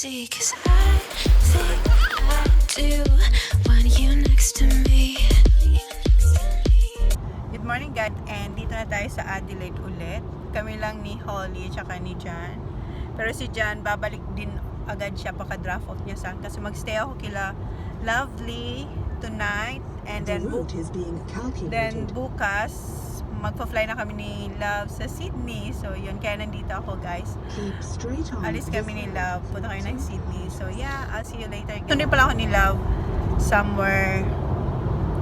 see, 'cause I think I do want you next to me. Good morning guys, and dito na tayo sa Adelaide ulit. Kami lang ni Holly tsaka ni Jan. Pero si Jan, babalik din agad siya pagka-draft off niya sa kasi magstay ako kila Lovely tonight, and then bukas magpa-fly na kami ni Love sa Sydney. So yun, kaya nandito ako guys. Alis kami ni Love, punta kayo ng Sydney. So yeah, I'll see you later. Tuloy pala ako ni Love somewhere,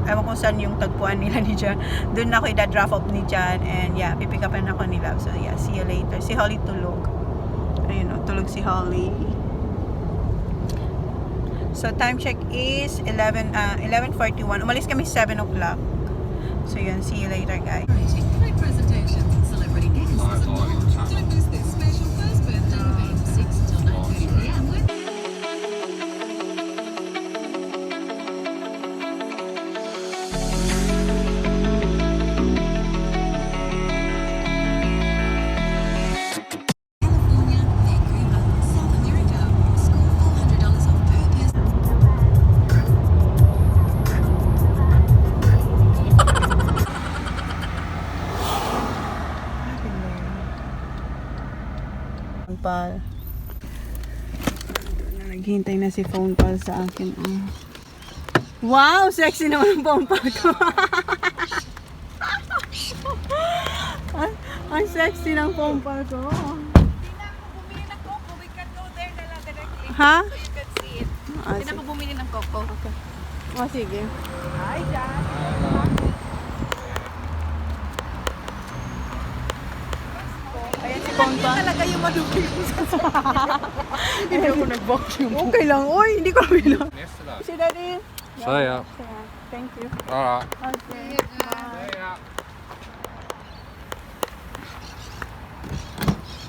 ewan kung saan yung tagpuan nila ni Jan. Doon ako i-drop off ni Jan, and yeah, pipick upan ako ni Love. So yeah, see you later. Si Holly tulog. Ayun o, tulog si Holly. So time check is 11:41. Umalis kami 7 o'clock. So yun, see you later guys. Great presentations and celebrity guests and more. Don't miss this special first birthday event 6 till 9:30 p.m. with California, Vancouver, South America. Score $400 off per person. Pal. Naghihintay na si phone pal sa akin. Wow! Sexy naman ang phone pal ko. Ang sexy ng phone pal ko. Ha? Hindi na po bumili ng coco. Okay. Oh, sige. Hi, Jan. Ayan si phone pal. Talaga yung madumi ko sa Hindi ako nag-vacuum. Okay lang. Uy, hindi ko bilang. Si Daddy. Saya. Thank you. Alright. Okay. Bye.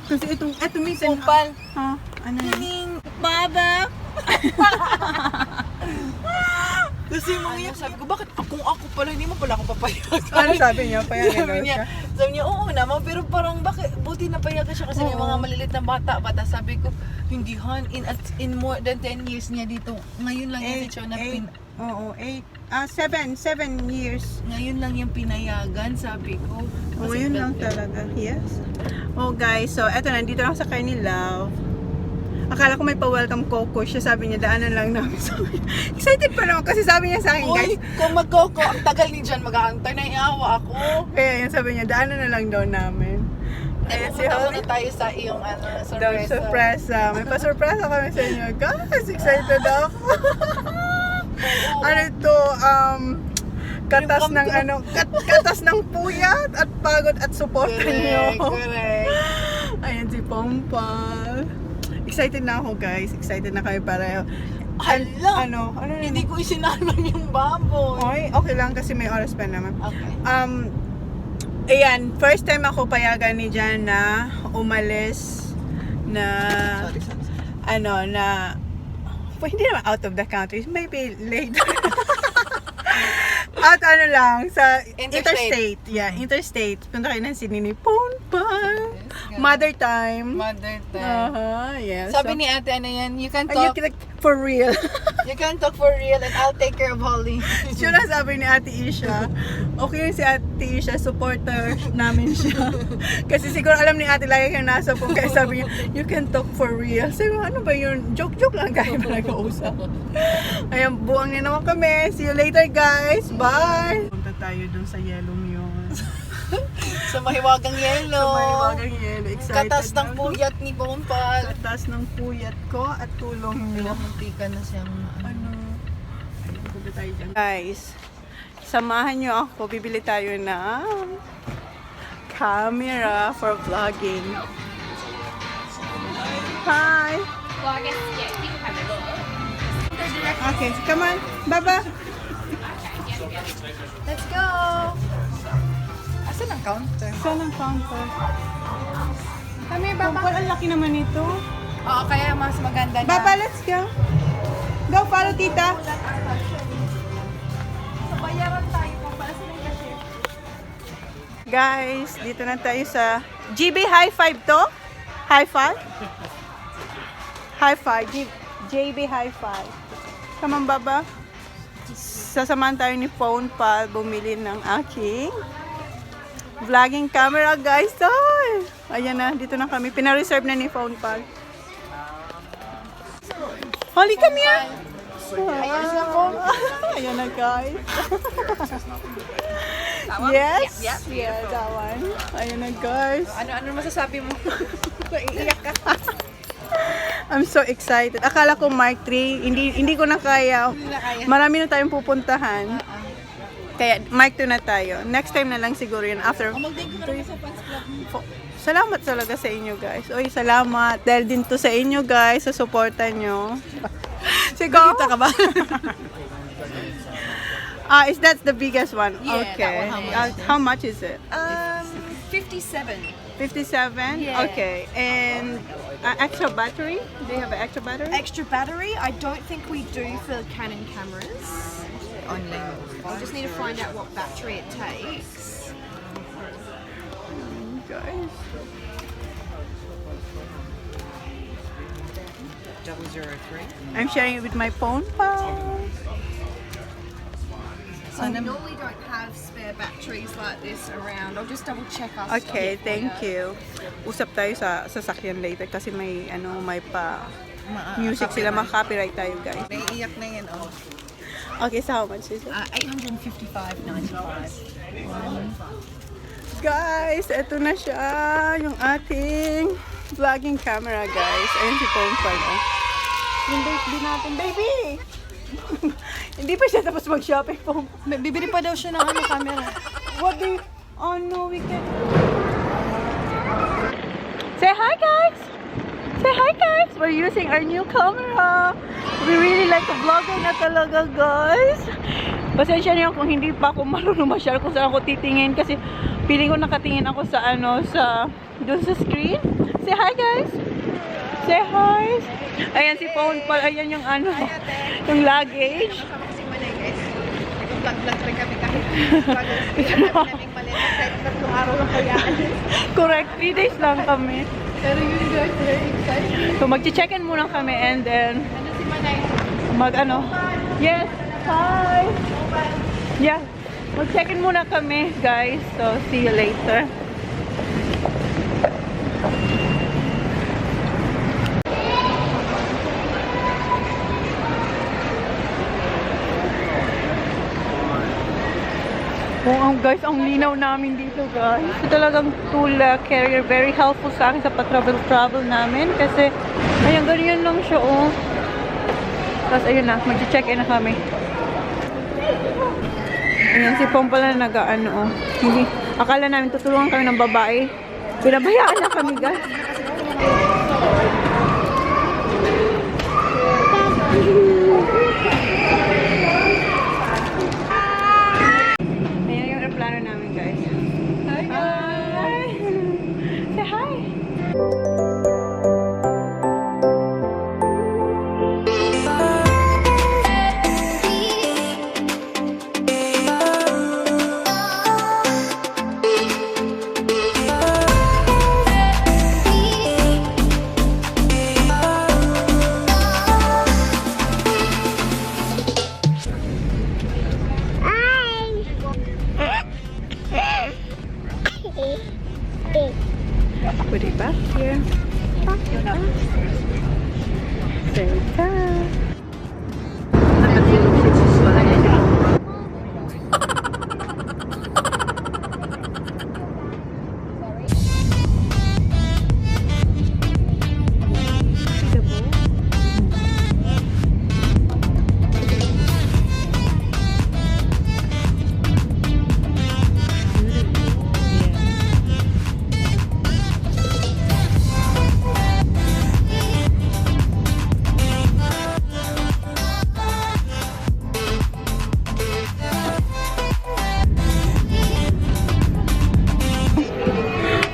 Kasi ito minsan. Kumpal. Ha? Ano yun? Baba! Kasi mga sabi ko, bakit kung ako pala, hindi mo pala ako papayagan? Ano sabi niya? Payagan daw siya. Sabi niya, oo naman, pero parang bakit, buti napayagan siya kasi may mga malilit na bata. Sabi ko, hindi han, in more than 10 years niya dito, ngayon lang yan si Chona Oo, 7 years. ngayon lang yung pinayagan, sabi ko. Oo, yun lang talaga. Yes. Oh guys, so eto, nandito lang sa kay ni Love. Akala ko may pa-welcome Coco siya. Sabi niya, daanan lang namin. So, excited pa naman kasi sabi niya sa akin, guys. Kung mag-coco, ang tagal ni Jan mag-aantay, naiawa ako. Kaya yan, sabi niya, daanan na lang daw namin. Ayan, si Holly. na tayo sa iyong Daw surprise. surpresa. May pa-surpresa kami sa inyo. Guys, excited ako. Ano ito, katas ng katas ng puyat at pagod at suporta niyo. Correct. Ayan si Pompal. Excited na ako guys. Excited na kayo pareho. Hala! Ano Hindi ko isinalang yung baboy. Okay lang kasi may oras pa naman. Okay. Ayan, first time ako payagan ni Jan na umalis na hindi naman out of the country, maybe later. At lang, sa interstate. Yeah, interstate. Punta kayo ng Sydney ni Pompal. Mother time. Yes. Sabi ni ate, you can you talk can for real. you can talk for real and I'll take care of Holly. Siya na sabi ni Ate Isha. Okay yun si Ate Isha, supporter namin siya. Kasi siguro alam ni Ate lagi kang nasa po. Kaya sabi niya, you can talk for real. Sabi mo, ano ba yun? Joke lang kayo pa nag-uusap. Ayan, buwang na naman kami. See you later guys. Bye! Punta tayo dun sa yellow yun. Sa mahiwagang yelo. Sa mahiwagang yelo. Excited Katas ng na. puyat ni Pompal. Katas ng puyat ko at tulong niyo. Muntika na siyang Ayun, punta tayo dyan. Guys, samahan nyo ako. Bibili tayo ng camera for vlogging. Hi! Well, I guess, yeah, you can have it all. Okay, come on. Baba! Let's go! Asan ang counter? Saan ang counter? Kami, Baba. Ang laki naman ito. Oo, kaya mas maganda na. Baba, let's go. Go, follow tita. Sa bayaran tayo kung para sa ng cashier. Guys, dito na tayo sa GB High Five to. High Five? High five. JB high five. Come on, Baba. Sasamahan tayo ni Phone Pal bumili ng aking vlogging camera, guys. Ay! Ayan na, dito na kami. Pina-reserve na ni Phone Pal. Holly, come here! Ayan na, guys. Yes! Yeah, that one. Ayan na, guys. Ano masasabi mo? Iiyak ka. I'm so excited. Akala ko Mark 3, hindi ko na kaya. Marami na tayong pupuntahan. Kaya Mark 2 na tayo. Next time na lang siguro yun after. Mag-thank you na rin sa fans club mo. Salamat talaga sa inyo, guys. Oy, salamat. Dahil din to sa inyo, guys, sa suporta nyo. Siguro. Kita ka ba? Is that the biggest one? Yeah, okay. that one, how much? How much is it? 57. 57? Yeah. Okay. And extra battery? Do you have an extra battery? Extra battery? I don't think we do for Canon cameras. Online. I just need to find out what battery it takes. Guys. 003. I'm sharing it with my phone. So we normally don't have spare batteries like this around. I'll just double check our Okay, stock thank for you. Usap tayo sa sasakyan later kasi may music sila, copyright tayo, guys. Naiiyak na yan, oh. Okay, so how much is it? 855.95. Guys, eto na siya, yung ating vlogging camera, guys. Ayun si Phone Pal. Yung baby natin, baby! Hindi pa siya tapos mag-shopping po. Bibili pa daw siya ng camera. What do you... Oh no, we can... Say hi, guys! Say hi, guys! We're using our new camera. We really like a vlogger na talaga, guys. Pasensya niyo kung hindi pa ako marunong ma-share kung saan ako titingin kasi feeling ko nakatingin ako sa doon sa screen. Say hi, guys! Say hi! Ayan si Phone Pal. Ayan yung yung luggage. Kasama ko si Manay, guys. Nag-vlog rin kami kahit naming maleta. Kahit 3 araw lang kaya. Correct. 3 days lang kami. Pero yun, guys, very excited. So mag-check-in muna kami and then Ano si Manay? Yes. Hi. Yeah. Mag-check-in muna kami, guys. So see you later. Oh, guys, ang linaw namin dito, guys. Ito talagang tool carrier. Very helpful sa akin sa pa-travel namin. Kasi, ayan, ganyan lang siya, oh. Tapos, ayun na, mag-check-in na kami. Ayan, si Pom pala oh. Hindi, akala namin tutulungan kami ng babae. Pinabayaan na kami, guys. Plano namin, guys. Hi, guys! Hi! Say hi! Put it back here. Say hi.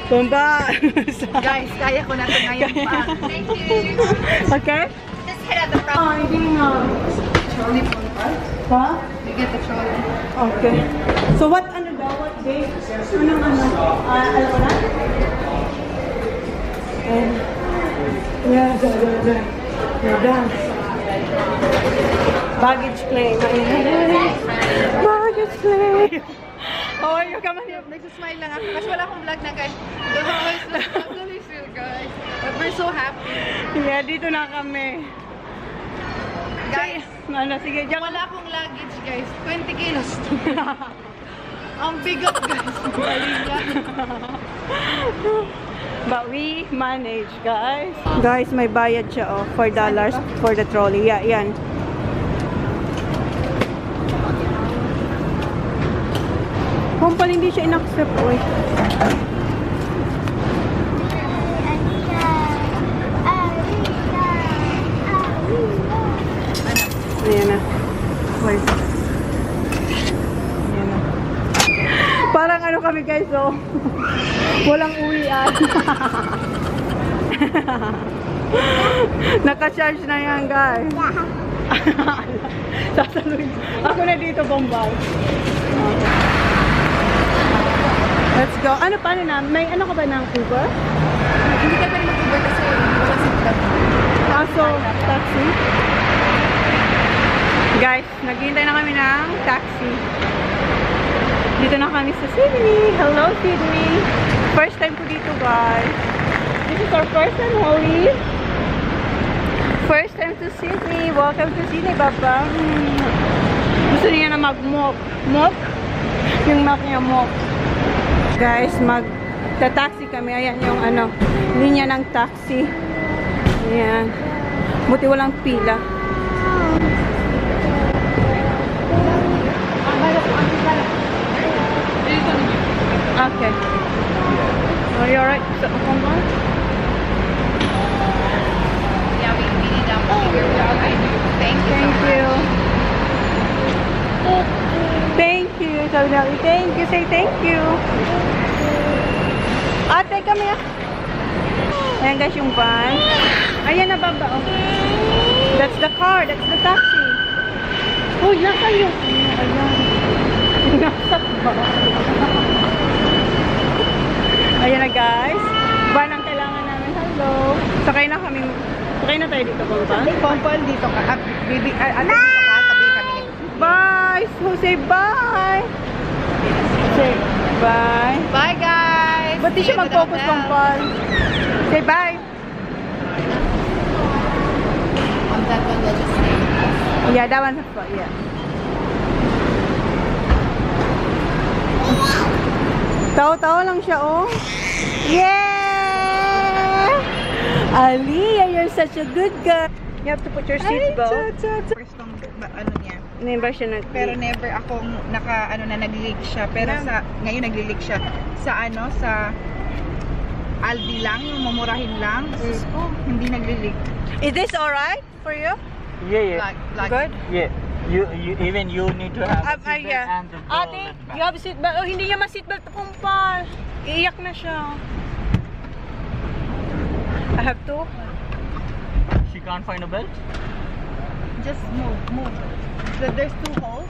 Tumba! Guys, kaya ko na ito ngayon pa. Thank you. Okay? Just head out the front. Oh, hindi nga. Trolley phone pa. Ha? You get the trolley. Okay. So what daw? What day? Alam ko na? And, yeah. Madam. Baggage claim. Baggage claim. How are you? Come on here. Nagsasmile lang ako kasi wala akong vlog na guys. I'm really feel guys. But we're so happy. Yeah, dito na kami. Guys, Ano, sige, diyan. wala akong luggage guys. 20 kilos. Ang bigat guys. But we manage, guys. Guys, may bayad siya, oh, $4 for the trolley. Yeah, yan. Kung pala hindi siya in-accept, oy. Ayan na. Wait. Ayan na. Parang ano kami guys, oh. Walang uwian. Naka-charge na yan guys. Sasaluhin. Ako na dito, Bombay. Let's go. Ano, paano na? May ano ka ba ng Uber? Hindi ka pa rin mag-Uber kasi wala sa vlog. Kaso, taxi. Guys, naghihintay na kami ng taxi. Dito na kami sa Sydney. Hello, Sydney. First time ko dito, guys. This is our first time, Holly. First time to Sydney. Welcome to Sydney, Baba. Gusto niya na mag-mop. Mop? Yung map niya, mop. Guys, mag-taxi kami. Ayan yung ano, linya ng taxi. Ayan. Buti walang pila. Okay. Are you alright? So, Yeah, we need Uber. Thank you. thank you. Thank you. Sabi namin, thank you. Say thank you. Ate, kami. Ayan guys yung van. Ayan na baba. Oh. That's the car. That's the taxi. Uy, nasa yun. Ayan. Nasa ba? Ayan na guys. Van ang kailangan namin. Hello. Sakay na kami. Sakay na tayo dito, Pampal. Pampal dito ka. Baby, ate dito ka. Tabi kami. Bye! So say bye! Say bye. Bye guys. Ba't di siya mag-focus, Pampal? Say bye. On that one, we'll just stay. Yeah, that one. Yeah. Tawa-tawa lang siya, oh. Yeah! Aliyah, you're such a good girl. You have to put your seatbelt. First tong ano niya. Never siya Pero never akong nag-leak siya. Pero ngayon nag-leak siya. Sa sa Aldi lang, yung mamurahin lang. So, hindi nag-leak. Is this alright for you? Yeah. Good? Yeah. You even you need to have a seatbelt Yeah. and the Ate, you have seatbelt. Oh, hindi niya ma-seatbelt. Kumpal. Iiyak na siya. I have to. She can't find a belt. Just move. There's 2 holes.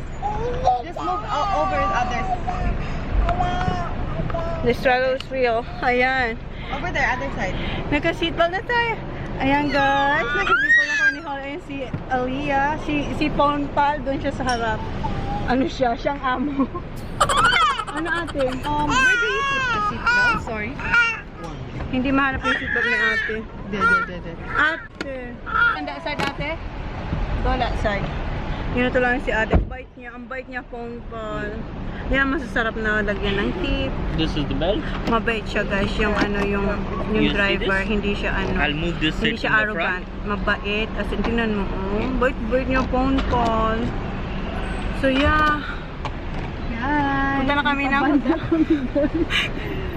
Just move over the others. The struggle is real. Ayan. Over there, other side. Naka-seatbelt na tayo. Ayan guys. Naka-seatbelt na kami ni Holly. Ayan si Aliyah. Si Pampal. Doon siya sa harap. Ano siya? Siyang amo. Ano ate? Where do you put the seatbelt? Sorry. Hindi mahanap yung seatbelt ni ate. There. Ate. On that side ate? Go on that side. Yun ito lang si ate. Ang bait niya, Pampal. Yan ang masasarap na lagyan ng tip. This is the belt. Mabait siya guys, yung yung You see driver, this? hindi siya I'll move this hindi seat siya in the arrogant, mabait. As in, tingnan mo, oh, bait niya, Pampal. So yeah. Hi. Punta na kami ng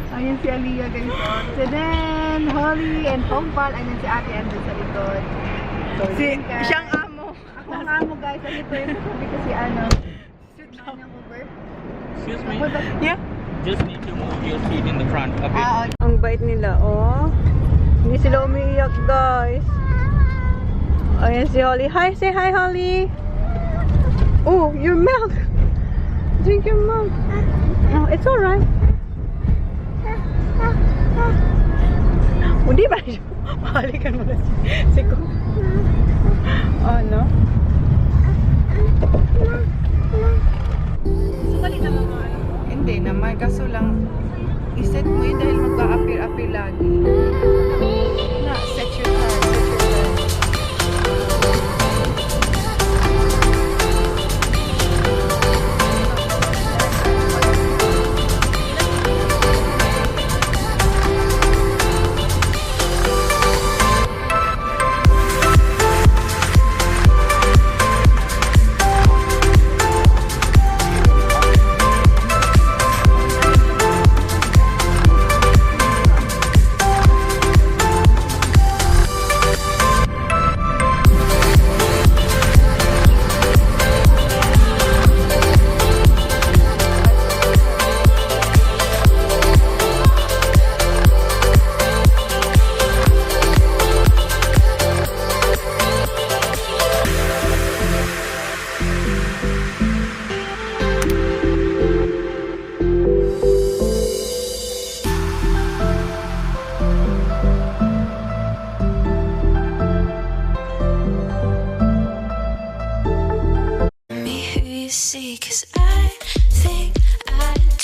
Ayan si Aliyah guys. So then, Holly and Pampal. Ayan si ate andun sa likod. So, yun, guys. siyang amo. Ako ang amo guys. Ano ito yung sabi ko si ano. Nanyang Uber. Excuse me. Yeah. Just need to move your seat in the front a bit. Ang bait nila, oh. Hindi sila umiiyak, guys. Ayan si Holly. Hi, say hi, Holly. Oh, your milk. Drink your milk. Oh, it's alright. Oh, di ba? Mahalikan mo na si Ko. Ano? Sumalit na mga ano? Hindi naman, kaso lang iset mo yun dahil mag-a-appear-appear lagi.